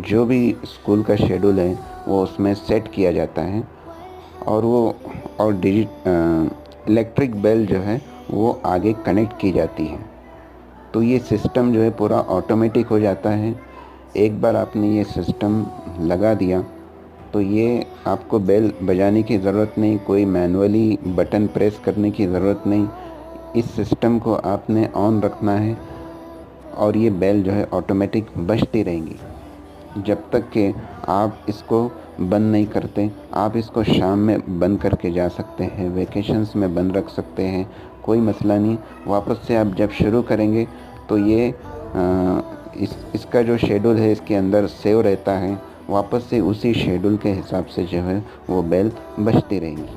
जो भी स्कूल का शेड्यूल है वो उसमें सेट किया जाता है, और इलेक्ट्रिक बेल जो है वो आगे कनेक्ट की जाती है। तो ये सिस्टम जो है पूरा ऑटोमेटिक हो जाता है। एक बार आपने ये सिस्टम लगा दिया तो ये आपको बेल बजाने की ज़रूरत नहीं, कोई मैनुअली बटन प्रेस करने की ज़रूरत नहीं। इस सिस्टम को आपने ऑन रखना है और ये बेल जो है ऑटोमेटिक बजती रहेंगी जब तक कि आप इसको बंद नहीं करते। आप इसको शाम में बंद करके जा सकते हैं, वेकेशंस में बंद रख सकते हैं, कोई मसला नहीं। वापस से आप जब शुरू करेंगे तो ये इसका जो शेड्यूल है इसके अंदर सेव रहता है, वापस से उसी शेड्यूल के हिसाब से जो है वो बेल बजती रहेंगी।